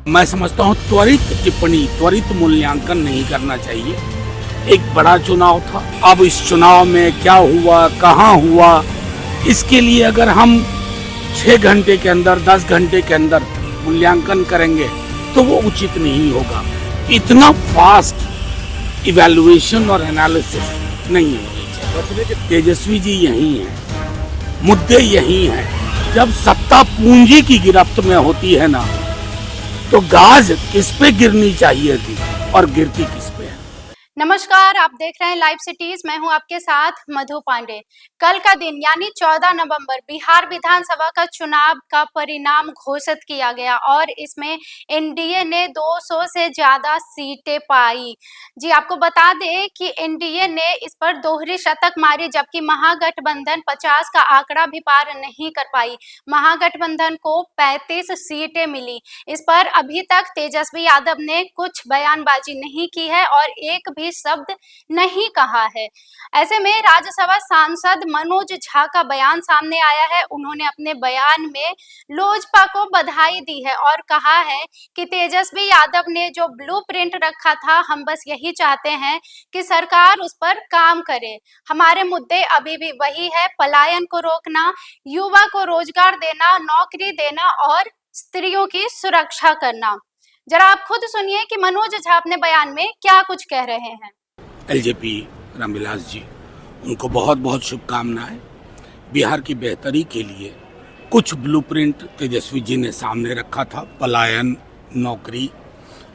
मैं समझता हूँ त्वरित टिप्पणी, त्वरित मूल्यांकन नहीं करना चाहिए। एक बड़ा चुनाव था, अब इस चुनाव में क्या हुआ, कहाँ हुआ, इसके लिए अगर हम 6 घंटे के अंदर, 10 घंटे के अंदर मूल्यांकन करेंगे तो वो उचित नहीं होगा। इतना फास्ट इवैल्यूएशन और एनालिसिस नहीं होनी चाहिए। तेजस्वी जी यही हैं, मुद्दे यही हैं। जब सत्ता पूंजी की गिरफ्त में होती है ना, तो गाज किस पे गिरनी चाहिए थी और गिरती किस पे है। नमस्कार, आप देख रहे हैं लाइव सिटीज। मैं हूं आपके साथ मधु पांडे। कल का दिन यानी 14 नवंबर बिहार विधानसभा का चुनाव का परिणाम घोषित किया गया और इसमें एनडीए ने 200 से ज्यादा सीटें पाई। जी आपको बता दें कि एनडीए ने इस पर दोहरी शतक मारी, जबकि महागठबंधन 50 का आंकड़ा भी पार नहीं कर पाई। महागठबंधन को 35 सीटें मिली। इस पर अभी तक तेजस्वी यादव ने कुछ बयानबाजी नहीं की है और एक भी शब्द नहीं कहा है। ऐसे में राज्यसभा सांसद मनोज झा का बयान सामने आया है। उन्होंने अपने बयान में लोजपा को बधाई दी है और कहा है कि तेजस्वी यादव ने जो ब्लूप्रिंट रखा था, हम बस यही चाहते हैं कि सरकार उस पर काम करे। हमारे मुद्दे अभी भी वही है, पलायन को रोकना, युवा को रोजगार देना, नौकरी देना और स्त्रियों की सुरक्षा करना। जरा आप खुद सुनिए कि मनोज झा अपने बयान में क्या कुछ कह रहे हैं। एलजेपी रामविलास जी, उनको बहुत बहुत शुभकामनाएं। बिहार की बेहतरी के लिए कुछ ब्लूप्रिंट तेजस्वी जी ने सामने रखा था, पलायन, नौकरी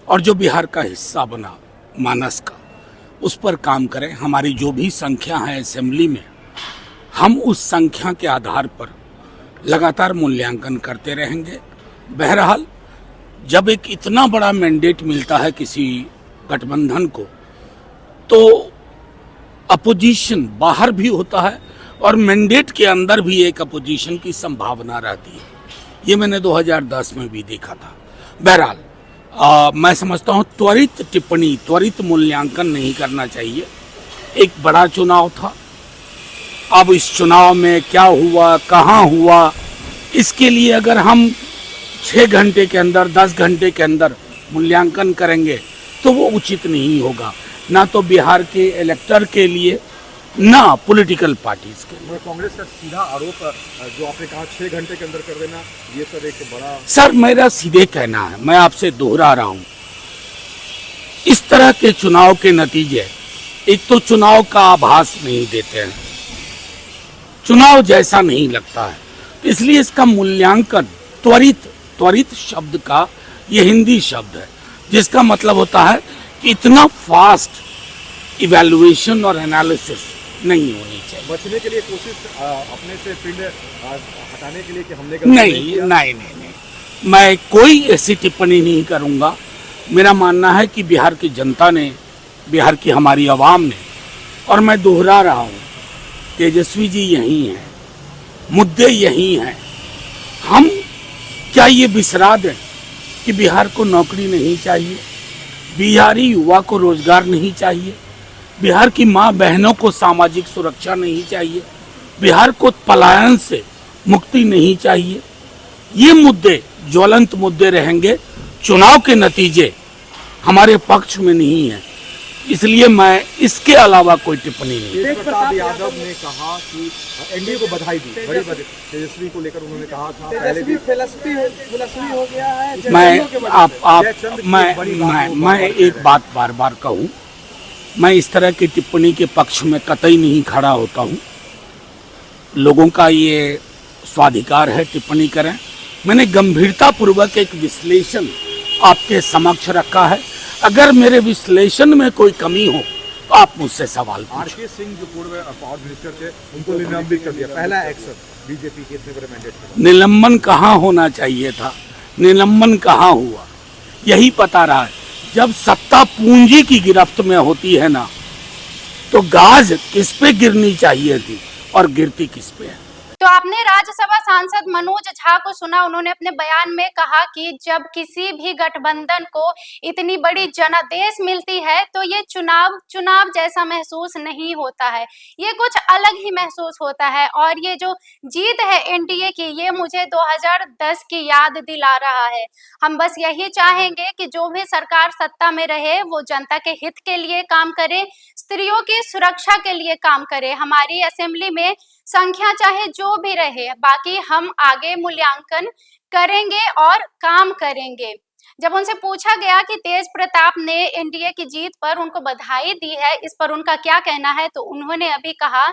और जो बिहार का हिस्सा बना मानस का, उस पर काम करें। हमारी जो भी संख्या है असेंबली में, हम उस संख्या के आधार पर लगातार मूल्यांकन करते रहेंगे। बहरहाल जब एक इतना बड़ा मैंडेट मिलता है किसी गठबंधन को, तो अपोजिशन बाहर भी होता है और मैंडेट के अंदर भी एक अपोजिशन की संभावना रहती है। ये मैंने 2010 में भी देखा था। बहरहाल मैं समझता हूँ त्वरित टिप्पणी, त्वरित मूल्यांकन नहीं करना चाहिए। एक बड़ा चुनाव था, अब इस चुनाव में क्या हुआ, कहाँ हुआ, इसके लिए अगर हम 6 घंटे के अंदर, 10 घंटे के अंदर मूल्यांकन करेंगे तो वो उचित नहीं होगा, ना तो बिहार के इलेक्टर के लिए, ना पॉलिटिकल पार्टीज के लिए। कांग्रेस का सीधा आरोप जो आपने कहा 6 घंटे के अंदर कर देना, ये सर एक बड़ा। सर मेरा सीधे कहना है, मैं आपसे दोहरा रहा हूं, इस तरह के चुनाव के नतीजे एक तो चुनाव का आभास नहीं देते हैं, चुनाव जैसा नहीं लगता है, इसलिए इसका मूल्यांकन त्वरित शब्द का ये हिंदी शब्द है, जिसका मतलब होता है कि इतना फास्ट इवैल्यूएशन और एनालिसिस नहीं होनी चाहिए। बचने के लिए कोशिश, अपने से पिंड हटाने के लिए कि हमने नहीं, मैं कोई ऐसी टिप्पणी नहीं करूंगा। मेरा मानना है कि बिहार की जनता ने, बिहार की हमारी आवाम ने, और मैं दोहरा रहा हूँ, तेजस्वी जी यही हैं, मुद्दे यही हैं। हम क्या ये बिसरा दें कि बिहार को नौकरी नहीं चाहिए, बिहारी युवा को रोजगार नहीं चाहिए, बिहार की माँ बहनों को सामाजिक सुरक्षा नहीं चाहिए, बिहार को पलायन से मुक्ति नहीं चाहिए। ये मुद्दे ज्वलंत मुद्दे रहेंगे। चुनाव के नतीजे हमारे पक्ष में नहीं है, इसलिए मैं इसके अलावा कोई टिप्पणी नहीं। तेज प्रताप यादव ने कहा कि एनडीए को बधाई दी, बड़ी तेजस्वी को लेकर उन्होंने कहा था पहले भी फिलॉसफी हो गया है। मैं एक बात बार बार कहूँ, मैं इस तरह की टिप्पणी के पक्ष में कतई नहीं खड़ा होता हूँ। लोगों का ये स्वाधिकार है, टिप्पणी करें। मैंने गंभीरता पूर्वक एक विश्लेषण आपके समक्ष रखा है। अगर मेरे विश्लेषण में कोई कमी हो तो आप मुझसे सवाल पूछें। आरके सिंह जो पूर्व पावर मिनिस्टर थे, उनको निलंबित कर दिया, पहला एक्शन बीजेपी के इतने बड़े मैंडेट के। निलंबन कहाँ होना चाहिए था, निलंबन कहाँ हुआ, यही पता रहा है। जब सत्ता पूंजी की गिरफ्त में होती है ना, तो गाज किस पे गिरनी चाहिए थी और गिरती किस पे है। तो तो आपने राज्यसभा सांसद मनोज झा को सुना, उन्होंने अपने बयान में कहा कि जब किसी भी गठबंधन को इतनी बड़ी जनादेश मिलती है तो ये चुनाव जैसा महसूस नहीं होता है, ये कुछ अलग ही महसूस होता है। और ये जो जीत है एनडीए की, ये मुझे 2010 की याद दिला रहा है। हम बस यही चाहेंगे कि जो भी सरकार सत्ता में रहे वो जनता के हित के लिए काम करे, स्त्रियों की सुरक्षा के लिए काम करे। हमारी असेंबली में संख्या चाहे जो भी रहे, बाकी हम आगे मूल्यांकन करेंगे और काम करेंगे। जब उनसे पूछा गया कि तेज प्रताप ने एनडीए की जीत पर उनको बधाई दी है, इस पर उनका क्या कहना है, तो उन्होंने अभी कहा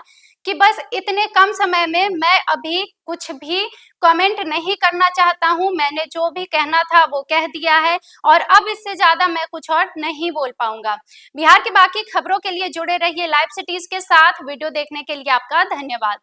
कि बस इतने कम समय में मैं अभी कुछ भी कमेंट नहीं करना चाहता हूं, मैंने जो भी कहना था वो कह दिया है और अब इससे ज्यादा मैं कुछ और नहीं बोल पाऊंगा। बिहार की बाकी खबरों के लिए जुड़े रहिए लाइव सिटीज के साथ। वीडियो देखने के लिए आपका धन्यवाद।